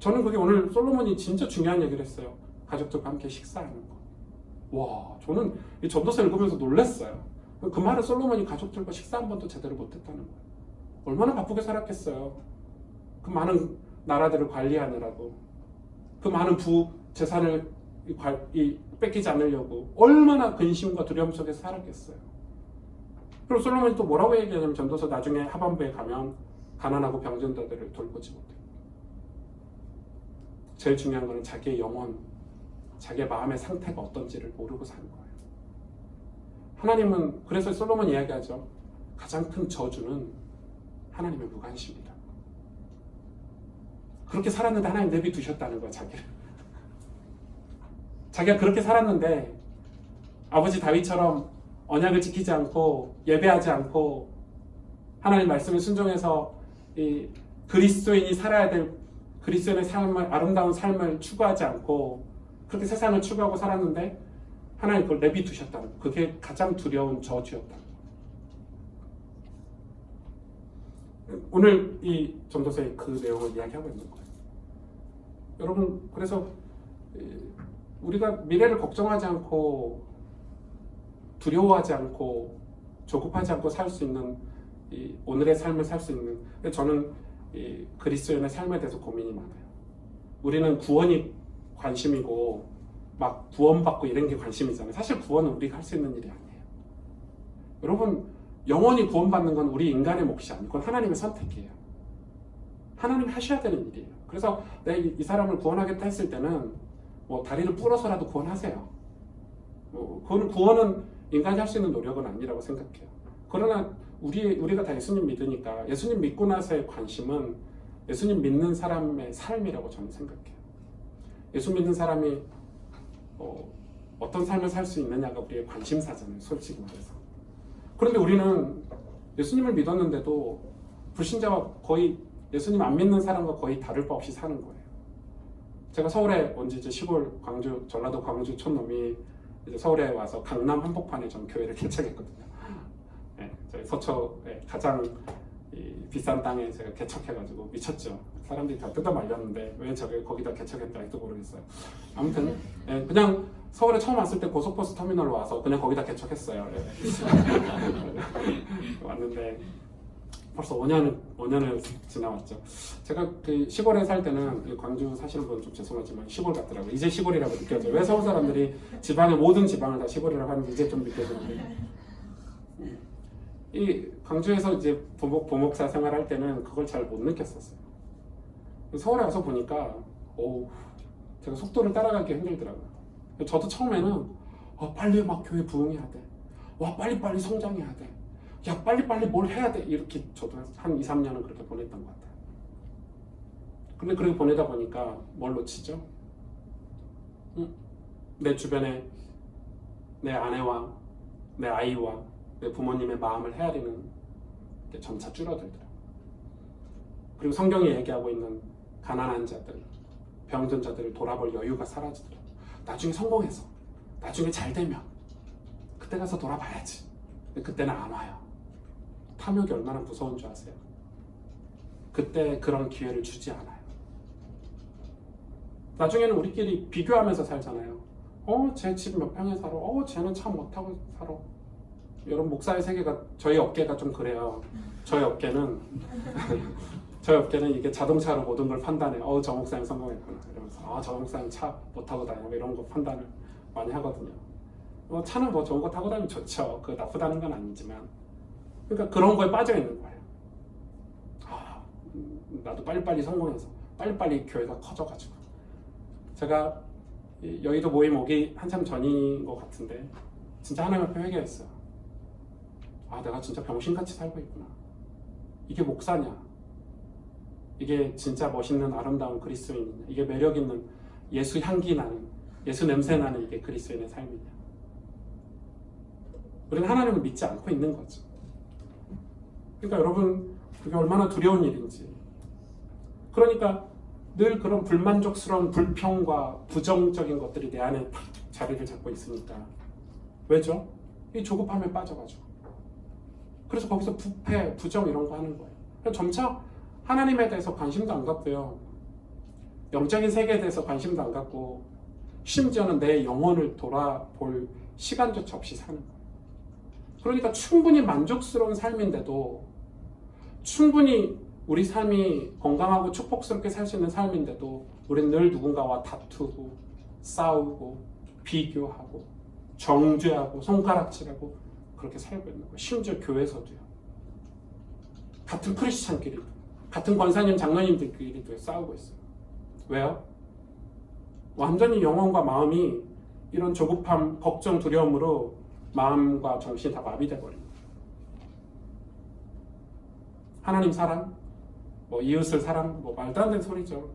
저는 그게 오늘 솔로몬이 진짜 중요한 얘기를 했어요. 가족들과 함께 식사하는 거. 와, 저는 이 전도서 읽으면서 놀랐어요. 그 말은 솔로몬이 가족들과 식사 한 번도 제대로 못했다는 거예요. 얼마나 바쁘게 살았겠어요. 그 많은 나라들을 관리하느라고, 그 많은 재산을 뺏기지 않으려고 얼마나 근심과 두려움 속에서 살았겠어요. 그리고 솔로몬이 또 뭐라고 얘기하냐면 전도서 나중에 하반부에 가면 가난하고 병든 자들을 돌보지 못해요. 제일 중요한 거는 자기의 영혼, 자기의 마음의 상태가 어떤지를 모르고 사는 거예요. 하나님은 그래서 솔로몬 이야기하죠. 가장 큰 저주는 하나님의 무관심이다. 그렇게 살았는데 하나님 내비두셨다는 거야, 자기를. 자기가 그렇게 살았는데 아버지 다윗처럼 언약을 지키지 않고 예배하지 않고 하나님 말씀에 순종해서 이 그리스도인이 살아야 될 그리스도인의 삶을, 아름다운 삶을 추구하지 않고 그렇게 세상을 추구하고 살았는데 하나님 그걸 내비두셨다는 거예요. 그게 가장 두려운 저주였다는 거예요. 오늘 이 전도서의 그 내용을 이야기하고 있는 거예요. 여러분, 그래서 우리가 미래를 걱정하지 않고 두려워하지 않고 조급하지 않고 살 수 있는 이 오늘의 삶을 살 수 있는, 저는 이 그리스도인의 삶에 대해서 고민이 많아요. 우리는 구원이 관심이고 막 구원받고 이런 게 관심이잖아요. 사실 구원은 우리가 할 수 있는 일이 아니에요. 여러분, 영원히 구원받는 건 우리 인간의 몫이 아니고 하나님의 선택이에요. 하나님이 하셔야 되는 일이에요. 그래서 내가 이 사람을 구원하겠다 했을 때는 뭐 다리를 부러서라도 구원하세요. 그건 구원은 인간이 할 수 있는 노력은 아니라고 생각해요. 그러나 우리가 다 예수님 믿으니까 예수님 믿고 나서의 관심은 예수님 믿는 사람의 삶이라고 저는 생각해요. 예수 믿는 사람이 어떤 삶을 살 수 있느냐가 우리의 관심사잖아요, 솔직히 말해서. 그런데 우리는 예수님을 믿었는데도 불신자와 거의 예수님 안 믿는 사람과 거의 다를 바 없이 사는 거예요. 제가 서울에 온 지 이제 시골 광주, 전라도 광주 촌놈이 이제 서울에 와서 강남 한복판에 전 교회를 개척했거든요. 네, 저희 서초에 가장 비싼 땅에 제가 개척해가지고 미쳤죠. 사람들이 다 뜯어 말렸는데 왜 저게 거기다 개척했다 할지도 모르겠어요. 아무튼 네, 그냥 서울에 처음 왔을 때 고속버스 터미널로 와서 그냥 거기다 개척했어요. 네. 왔는데 벌써 5년을 지나왔죠. 제가 그 시골에 살 때는, 광주 사시는 분은 좀 죄송하지만 시골 같더라고요. 이제 시골이라고 느껴져요. 왜 서울 사람들이 지방의 모든 지방을 다 시골이라고 하는지 이제 좀 느껴지는데, 이 광주에서 이제 부목사 생활할 때는 그걸 잘 못 느꼈었어요. 서울에 와서 보니까 제가 속도를 따라가기 힘들더라고요. 저도 처음에는 빨리 막 교회 부흥해야 돼. 빨리빨리 성장해야 돼. 야, 빨리빨리 뭘 해야 돼. 이렇게 저도 한 2, 3년은 그렇게 보냈던 것 같아요. 근데 그렇게 보내다 보니까 뭘 놓치죠? 내 주변에 내 아내와 내 아이와 내 부모님의 마음을 헤아리는 게 점차 줄어들더라고요. 그리고 성경이 얘기하고 있는 가난한 자들, 병든 자들을 돌아볼 여유가 사라지더라고요. 나중에 성공해서, 나중에 잘 되면 그때 가서 돌아봐야지. 근데 그때는 안 와요. 탐욕이 얼마나 무서운 줄 아세요? 그때 그런 기회를 주지 않아요. 나중에는 우리끼리 비교하면서 살잖아요. 쟤 집 몇 평에 살아. 쟤는 차 못 타고 살아. 여러분, 목사의 세계가, 저희 업계가 좀 그래요. 저희 업계는 이게 자동차로 모든 걸 판단해. 저 목사님 성공했구나. 이러면서 저 목사님 차 못 타고 다니고 이런 거 판단을 많이 하거든요. 차는 뭐 좋은 거 타고 다니면 좋죠. 그 나쁘다는 건 아니지만, 그러니까 그런 거에 빠져 있는 거예요. 나도 빨리빨리 성공해서 빨리빨리 교회가 커져가지고. 제가 여의도 모임 오기 한참 전인 것 같은데 진짜 하나님 앞에 회개했어요. 내가 진짜 병신같이 살고 있구나. 이게 목사냐? 이게 진짜 멋있는 아름다운 그리스도인이냐? 이게 매력 있는 예수 향기 나는, 예수 냄새 나는 이게 그리스도인의 삶이냐? 우리는 하나님을 믿지 않고 있는 거죠. 그러니까 여러분, 그게 얼마나 두려운 일인지. 그러니까 늘 그런 불만족스러운 불평과 부정적인 것들이 내 안에 탁 자리를 잡고 있으니까. 왜죠? 이 조급함에 빠져가지고. 그래서 거기서 부패, 부정 이런 거 하는 거예요. 점차 하나님에 대해서 관심도 안 갖고요. 영적인 세계에 대해서 관심도 안 갖고 심지어는 내 영혼을 돌아볼 시간조차 없이 사는 거예요. 그러니까 충분히 만족스러운 삶인데도, 충분히 우리 삶이 건강하고 축복스럽게 살 수 있는 삶인데도 우리는 늘 누군가와 다투고 싸우고 비교하고 정죄하고 손가락질하고 그렇게 살고 있는 거예요. 심지어 교회에서도요. 같은 크리스찬끼리도, 같은 권사님 장로님들끼리도 싸우고 있어요. 왜요? 완전히 영혼과 마음이 이런 조급함, 걱정, 두려움으로 마음과 정신이 다 마비돼 버립니다. 하나님 사랑, 뭐 이웃을 사랑, 뭐 말도 안 되는 소리죠.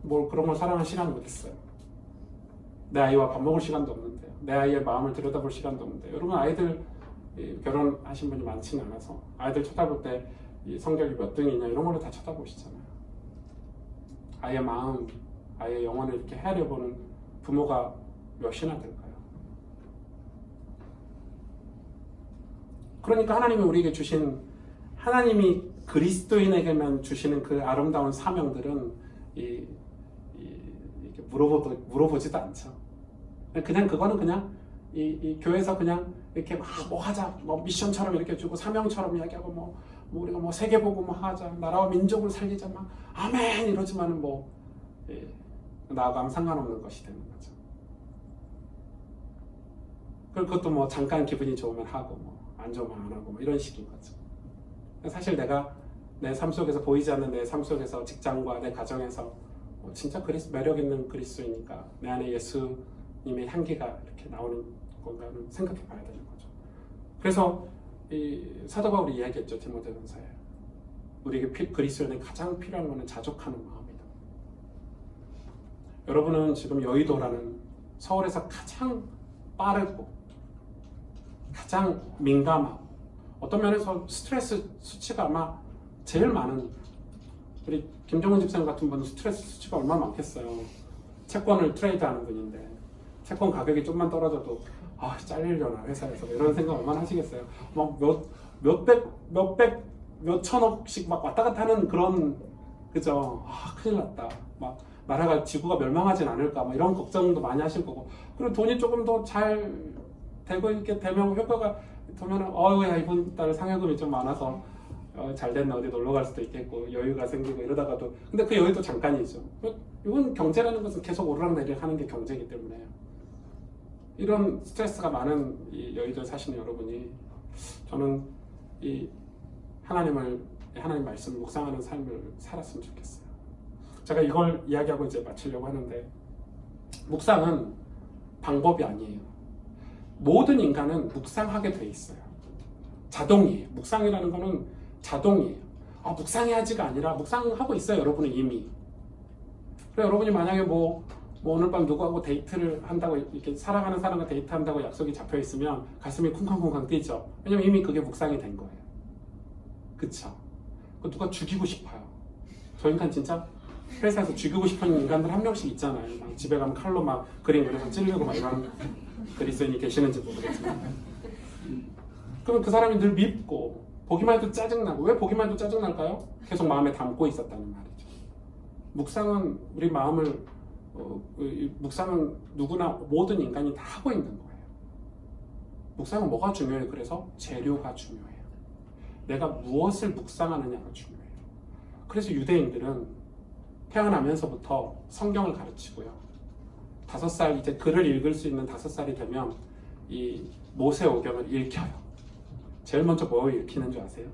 뭘 그런 걸 사랑할 시간이 어디 있어요? 내 아이와 밥 먹을 시간도 없는데요. 내 아이의 마음을 들여다볼 시간도 없는데. 여러분 아이들 결혼하신 분이 많지는 않아서 아이들 쳐다볼 때 성적이 몇 등이냐 이런 걸로 다 쳐다보시잖아요. 아이의 마음, 아이의 영혼을 이렇게 헤아려보는 부모가 몇이나 될까요? 그러니까 하나님이 우리에게 주신, 하나님이 그리스도인에게만 주시는 그 아름다운 사명들은 이렇게 물어보지도 않죠. 그냥 그거는 그냥 이 교회에서 그냥 이렇게 뭐 하자, 뭐 미션처럼 이렇게 주고 사명처럼 이야기하고 뭐 우리가 뭐 세계 보고 뭐 하자, 나라와 민족을 살리자, 막 아멘 이러지만은 뭐 나하고 상관없는 것이 되는 거죠. 그것도 뭐 잠깐 기분이 좋으면 하고 뭐 안 좋으면 안 하고 뭐 이런 식인 거죠. 사실 내가 내 삶 속에서 보이지 않는 내 삶 속에서 직장과 내 가정에서 진짜 매력 있는 그리스도이니까 내 안에 예수님의 향기가 이렇게 나오는 건가를 생각해 봐야 되는 거죠. 그래서 이 사도 바울이 이야기했죠. 디모데전서에 우리에게 그리스도인에 가장 필요한 것은 자족하는 마음이다. 여러분은 지금 여의도라는 서울에서 가장 빠르고 가장 민감하고 어떤 면에서 스트레스 수치가 아마 제일 많은, 우리 김정은 집사님 같은 분은 스트레스 수치가 얼마나 많겠어요. 채권을 트레이드하는 분인데 채권 가격이 좀만 떨어져도 잘리려나 회사에서 이런 생각 얼마나 하시겠어요. 막 몇백 몇천억씩 막 왔다 갔다 하는 그런, 그죠? 큰일 났다. 막 나라가 지구가 멸망하진 않을까 막 이런 걱정도 많이 하실 거고, 그리고 돈이 조금 더 잘 되고 이렇게 되면 효과가 되면은 야 이번 달 상여금이 좀 많아서 잘 됐나 어디 놀러 갈 수도 있겠고 여유가 생기고 이러다가도, 근데 그 여유도 잠깐이죠. 이건 경제라는 것은 계속 오르락내리락 하는 게 경제이기 때문에 이런 스트레스가 많은 이 여의도에 사시는 여러분이, 저는 이 하나님 말씀을 묵상하는 삶을 살았으면 좋겠어요. 제가 이걸 이야기하고 이제 마치려고 하는데, 묵상은 방법이 아니에요. 모든 인간은 묵상하게 돼 있어요. 자동이에요. 묵상이라는 거는 자동이에요. 묵상해야지가 아니라 묵상하고 있어요. 여러분은 이미. 그래, 여러분이 만약에 뭐 오늘 밤 누구하고 데이트를 한다고, 이렇게 사랑하는 사람과 데이트한다고 약속이 잡혀 있으면 가슴이 쿵쾅쿵쾅 뛰죠. 왜냐면 이미 그게 묵상이 된 거예요. 그쵸? 누가 죽이고 싶어요. 저 인간 진짜 회사에서 죽이고 싶은 인간들 한 명씩 있잖아요. 막 집에 가면 칼로 막 그림 그려서 찔르고 막 이런 그리스도인이 계시는지 모르겠지만, 그러면 그 사람이 늘 밉고 보기만 해도 짜증나고, 왜 보기만 해도 짜증날까요? 계속 마음에 담고 있었다는 말이죠. 묵상은 우리 마음을 묵상은 누구나 모든 인간이 다 하고 있는 거예요. 묵상은 뭐가 중요해요? 그래서 재료가 중요해요. 내가 무엇을 묵상하느냐가 중요해요. 그래서 유대인들은 태어나면서부터 성경을 가르치고요. 5살, 이제 글을 읽을 수 있는 5살이 되면 이 모세오경을 읽혀요. 제일 먼저 뭐 읽히는 줄 아세요?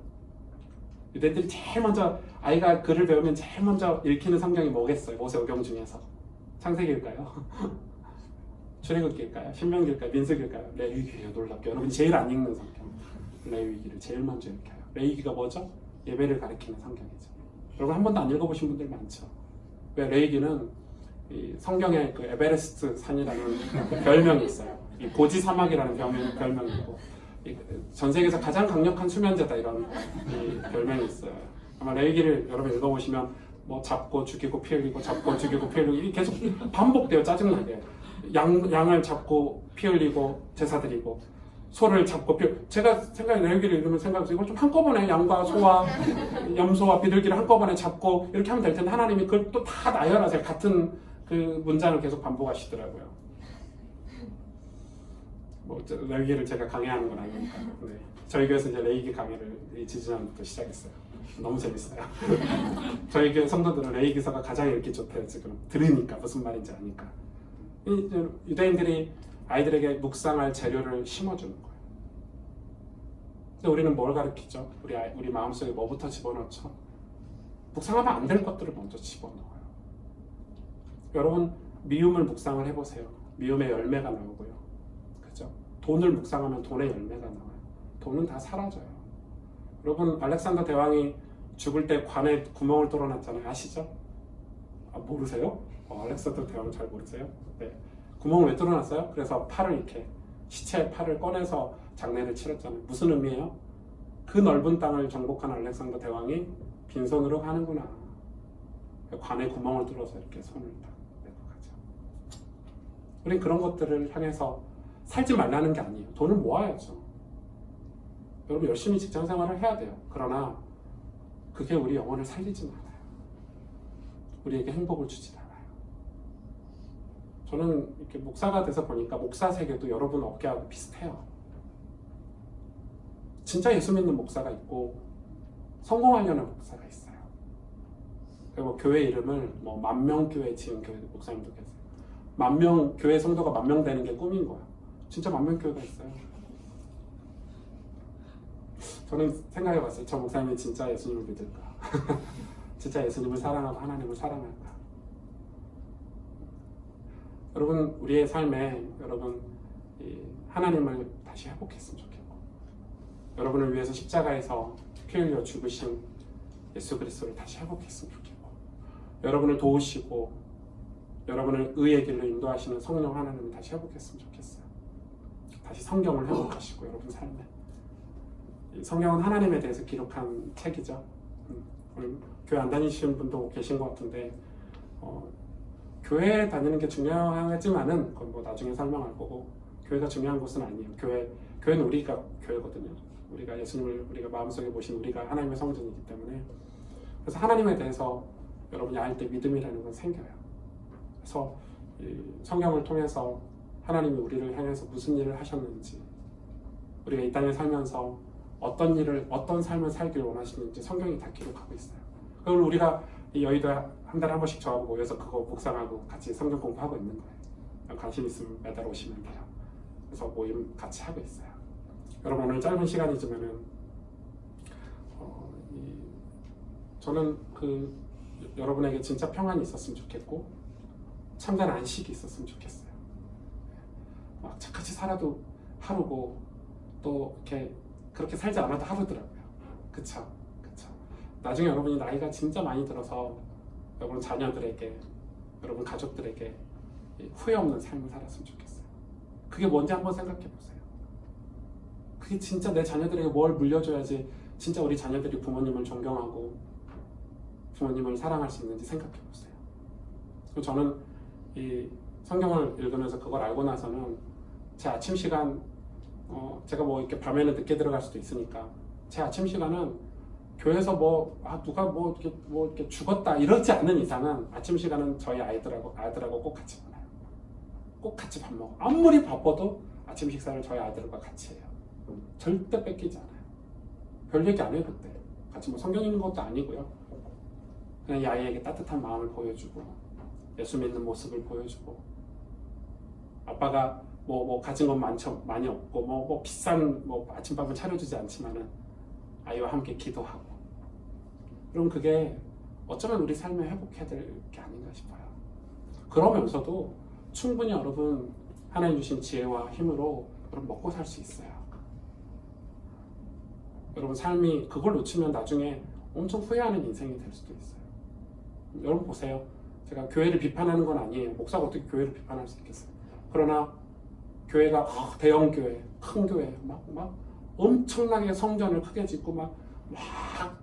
유대인들이 제일 먼저, 아이가 글을 배우면 제일 먼저 읽히는 성경이 뭐겠어요? 모세오경 중에서 창세기일까요? 출애굽기일까요? 신명기일까요? 민수기일까요? 레위기예요. 놀랍게 여러분 제일 안 읽는 성경, 레위기를 제일 먼저 읽혀요. 레위기가 뭐죠? 예배를 가리키는 성경이죠. 여러분 한 번도 안 읽어보신 분들 많죠? 왜? 레위기는 이 성경에 그 에베레스트 산이라는 별명이 있어요. 이 고지 사막이라는 별명이고, 전 세계에서 가장 강력한 수면제다 이런 별명이 있어요. 아마 레위기를 여러분 읽어보시면 뭐 잡고 죽이고 피 흘리고 잡고 죽이고 피 흘리고, 이게 계속 반복돼요. 짜증나게 양을 잡고 피 흘리고 제사 드리고, 소를 잡고 제가 생각에 레위기를 읽으면 생각해서 이걸 좀 한꺼번에 양과 소와 염소와 비둘기를 한꺼번에 잡고 이렇게 하면 될 텐데 하나님이 그걸 또 다 나열하세요. 같은 그 문장을 계속 반복하시더라고요. 뭐 레위기를 제가 강의하는 건 아니니까. 네. 저희 교회에서 이제 레위기 강의를 지지난부터 시작했어요. 너무 재밌어요. 저희 교회 성도들은 레위기서가 가장 읽기 좋대요. 지금 들으니까 무슨 말인지 아니까. 유대인들이 아이들에게 묵상할 재료를 심어주는 거예요. 근데 우리는 뭘 가르치죠? 우리 마음속에 뭐부터 집어넣죠? 묵상하면 안 될 것들을 먼저 집어넣어요. 여러분 미움을 묵상을 해보세요. 미움의 열매가 나오고요. 그죠? 돈을 묵상하면 돈의 열매가 나와요. 돈은 다 사라져요. 여러분 알렉산더 대왕이 죽을 때 관에 구멍을 뚫어놨잖아요. 아시죠? 모르세요? 알렉산더 대왕 잘 모르세요? 네. 구멍을 왜 뚫어놨어요? 그래서 팔을 이렇게 시체의 팔을 꺼내서 장례를 치렀잖아요. 무슨 의미예요? 그 넓은 땅을 정복한 알렉산더 대왕이 빈손으로 가는구나. 관에 구멍을 뚫어서 이렇게 손을 딱 내고 가죠. 우린 그런 것들을 향해서 살지 말라는 게 아니에요. 돈을 모아야죠. 여러분 열심히 직장 생활을 해야 돼요. 그러나 그게 우리 영혼을 살리진 않아요. 우리에게 행복을 주진 않아요. 저는 이렇게 목사가 돼서 보니까 목사 세계도 여러분 업계하고 비슷해요. 진짜 예수 믿는 목사가 있고 성공하려는 목사가 있어요. 그리고 교회 이름을 뭐 만명교회 지은 교회 목사님도 계세요. 만명 교회 성도가 10,000명 되는 게 꿈인 거야. 진짜 10,000명 교회가 있어요. 저는 생각해봤어요. 저 목사님이 진짜 예수님을 믿을까? 진짜 예수님을 사랑하고 하나님을 사랑할까? 여러분 우리의 삶에 여러분 하나님을 다시 회복했으면 좋겠고 여러분을 위해서 십자가에서 피 흘려 죽으신 예수 그리스도를 다시 회복했으면 좋겠고 여러분을 도우시고 여러분을 의의 길로 인도하시는 성령 하나님을 다시 회복했으면 좋겠어요. 다시 성경을 회복하시고 여러분 삶에 성경은 하나님에 대해서 기록한 책이죠. 오늘 교회 안 다니시는 분도 계신 것 같은데 교회 다니는 게 중요하지만은 그건 뭐 나중에 설명할 거고 교회가 중요한 곳은 아니에요. 교회는 우리가 교회거든요. 우리가 예수님을 우리가 마음속에 모신 우리가 하나님의 성전이기 때문에 그래서 하나님에 대해서 여러분이 알 때 믿음이라는 건 생겨요. 그래서 이 성경을 통해서 하나님이 우리를 향해서 무슨 일을 하셨는지 우리가 이 땅에 살면서 어떤 삶을 살기를 원하시는지 성경이 다 기록하고 있어요. 그걸 우리가 이 여의도에 한 달에 한 번씩 저하고 모여서 그거 묵상하고 같이 성경 공부하고 있는 거예요. 관심 있으면 매달 오시면 돼요. 그래서 모임 같이 하고 있어요. 여러분 오늘 짧은 시간이지만은 저는 여러분에게 진짜 평안이 있었으면 좋겠고 참된 안식이 있었으면 좋겠어요. 막 착같이 살아도 하루고 또 이렇게 그렇게 살지 않아도 하루더라고요. 그쵸? 나중에 여러분이 나이가 진짜 많이 들어서 여러분 자녀들에게 여러분 가족들에게 후회 없는 삶을 살았으면 좋겠어요. 그게 뭔지 한번 생각해 보세요. 그게 진짜 내 자녀들에게 뭘 물려줘야지 진짜 우리 자녀들이 부모님을 존경하고 부모님을 사랑할 수 있는지 생각해 보세요. 그리고 저는 이 성경을 읽으면서 그걸 알고 나서는 제 아침 시간 제가 뭐 이렇게 밤에는 늦게 들어갈 수도 있으니까 제 아침 시간은 교회에서 누가 이렇게 죽었다 이러지 않는 이상은 아침 시간은 저희 아들하고 꼭 같이 만나요. 꼭 같이 밥 먹어. 아무리 바빠도 아침 식사를 저희 아들과 같이 해요. 절대 뺏기지 않아요. 별 얘기 안 해요 그때. 같이 뭐 성경 읽는 것도 아니고요. 그냥 이 아이에게 따뜻한 마음을 보여주고 예수 믿는 모습을 보여주고 아빠가 가진 건 많이 없고 비싼 아침밥을 차려주지 않지만은 아이와 함께 기도하고 그럼 그게 어쩌면 우리 삶에 회복해야 될 게 아닌가 싶어요. 그러면서도 충분히 여러분 하나님 주신 지혜와 힘으로 여러분 먹고 살 수 있어요. 여러분 삶이 그걸 놓치면 나중에 엄청 후회하는 인생이 될 수도 있어요. 여러분 보세요. 제가 교회를 비판하는 건 아니에요. 목사가 어떻게 교회를 비판할 수 있겠어요. 그러나 교회가 대형 교회, 큰 교회 막 엄청나게 성전을 크게 짓고 막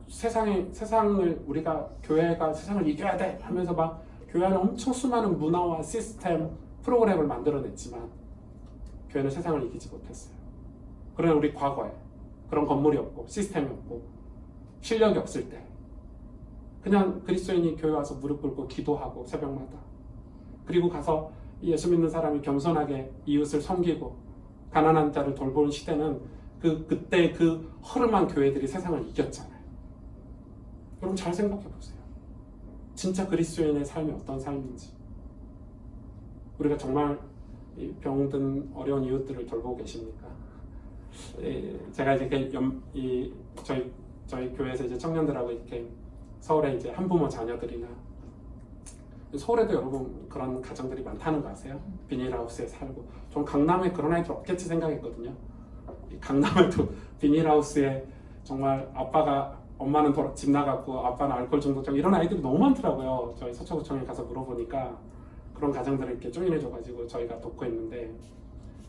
세상을 우리가 교회가 세상을 이겨야 돼 하면서 막 교회 안에 엄청 수많은 문화와 시스템, 프로그램을 만들어냈지만 교회는 세상을 이기지 못했어요. 그러나 우리 과거에 그런 건물이 없고 시스템이 없고 실력이 없을 때 그냥 그리스도인이 교회 와서 무릎 꿇고 기도하고 새벽마다 그리고 가서 예수 믿는 사람이 겸손하게 이웃을 섬기고 가난한 자를 돌보는 시대는 그때 그 허름한 교회들이 세상을 이겼잖아요. 여러분 잘 생각해 보세요. 진짜 그리스도인의 삶이 어떤 삶인지. 우리가 정말 병든 어려운 이웃들을 돌보고 계십니까? 제가 이제 저희 교회에서 이제 청년들하고 이렇게 서울에 이제 한부모 자녀들이나 서울에도 여러분 그런 가정들이 많다는 거 아세요? 비닐하우스에 살고. 전 강남에 그런 아이들 없겠지 생각했거든요. 강남에도 비닐하우스에 정말 엄마는 집 나갔고 아빠는 알코올 중독자 이런 아이들이 너무 많더라고요. 저희 서초구청에 가서 물어보니까 그런 가정들을 이렇게 조인해줘가지고 저희가 돕고 있는데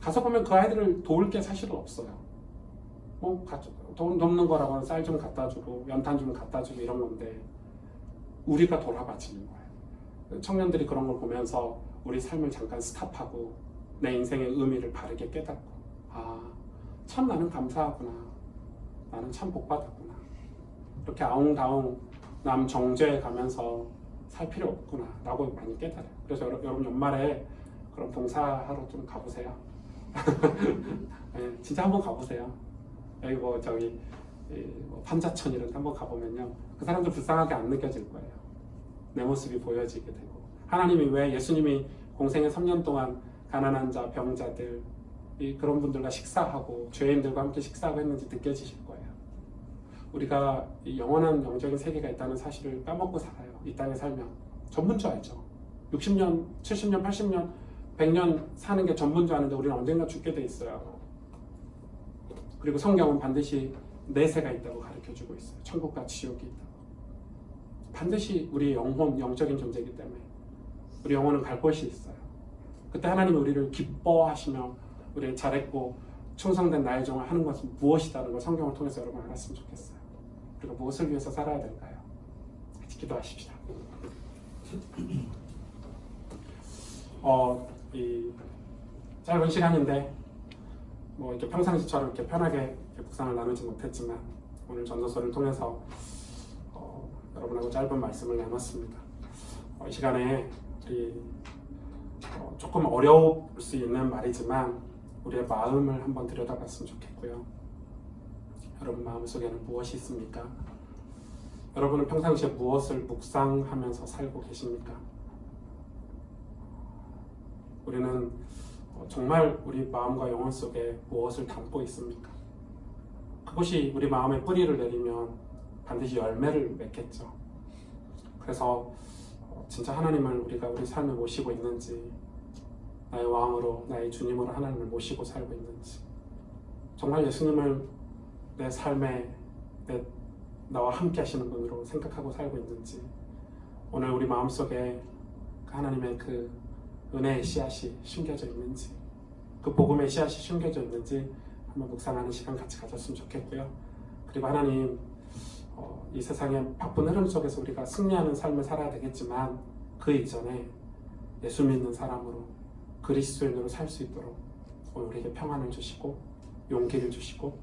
가서 보면 그 아이들을 도울 게 사실은 없어요. 돈 돕는 거라고는 쌀 좀 갖다 주고 연탄 좀 갖다 주고 이런 건데 우리가 돌아봐지는 거예요. 청년들이 그런 걸 보면서 우리 삶을 잠깐 스탑하고 내 인생의 의미를 바르게 깨닫고 참 나는 감사하구나. 나는 참 복받았구나. 이렇게 아웅다웅 남 정죄에 가면서 살 필요 없구나 라고 많이 깨달아요. 그래서 여러분 연말에 그런 봉사하러 좀 가보세요. 네, 진짜 한번 가보세요. 여기 판자촌 이런 데 한번 가보면요 그 사람들 불쌍하게 안 느껴질 거예요. 내 모습이 보여지게 되고 하나님이 왜 예수님이 공생의 3년 동안 가난한 자, 병자들 그런 분들과 식사하고 죄인들과 함께 식사하고 했는지 느껴지실 거예요. 우리가 이 영원한 영적인 세계가 있다는 사실을 까먹고 살아요. 이 땅에 살면 전부인 줄 알죠. 60년, 70년, 80년, 100년 사는 게 전부인 줄 아는데 우리는 언젠가 죽게 돼 있어요. 그리고 성경은 반드시 내세가 있다고 가르쳐주고 있어요. 천국과 지옥이 있다고. 반드시 우리의 영혼, 영적인 존재이기 때문에 우리 영혼은 갈 곳이 있어요. 그때 하나님이 우리를 기뻐하시며 우리의 잘했고 충성된 나의 종을 하는 것은 무엇이다는 걸 성경을 통해서 여러분 알았으면 좋겠어요. 우리가 무엇을 위해서 살아야 될까요? 같이 기도하십시다. 이 짧은 시간인데 이렇게 평상시처럼 이렇게 편하게 이렇게 묵상을 나누지 못했지만 오늘 전도서를 통해서 여러분하고 짧은 말씀을 나눴습니다. 이 시간에 조금 어려울 수 있는 말이지만 우리의 마음을 한번 들여다봤으면 좋겠고요. 여러분 마음속에는 무엇이 있습니까? 여러분은 평상시에 무엇을 묵상하면서 살고 계십니까? 우리는 정말 우리 마음과 영혼 속에 무엇을 담고 있습니까? 그것이 우리 마음에 뿌리를 내리면 반드시 열매를 맺겠죠. 그래서 진짜 하나님을 우리가 우리 삶에 모시고 있는지, 나의 왕으로, 나의 주님으로 하나님을 모시고 살고 있는지, 정말 예수님을 내 삶에 나와 함께 하시는 분으로 생각하고 살고 있는지, 오늘 우리 마음속에 하나님의 그 은혜의 씨앗이 숨겨져 있는지, 그 복음의 씨앗이 숨겨져 있는지 한번 묵상하는 시간 같이 가졌으면 좋겠고요. 그리고 하나님, 이 세상의 바쁜 흐름 속에서 우리가 승리하는 삶을 살아야 되겠지만 그 이전에 예수 믿는 사람으로, 그리스도인으로 살 수 있도록 오늘 우리에게 평안을 주시고 용기를 주시고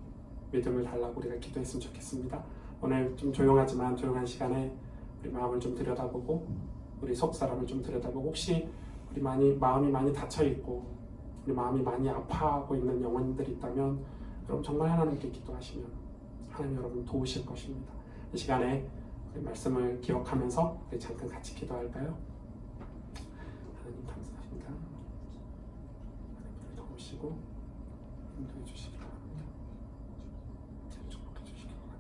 믿음을 달라고 우리가 기도했으면 좋겠습니다. 오늘 좀 조용하지만 조용한 시간에 우리 마음을 좀 들여다보고 우리 속 사람을 좀 들여다보고, 혹시 우리 마음이 많이 닫혀 있고 우리 마음이 많이 아파하고 있는 영혼들이 있다면 그럼 정말 하나님께 기도하시면 하나님 여러분 도우실 것입니다. 이 시간에 우리 말씀을 기억하면서 우리 잠깐 같이 기도할까요? 하나님 감사합니다. 하나님 도우시고 인도해 주시기 바랍니다. 축복해 주시기 바랍니다.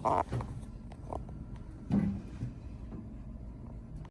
아.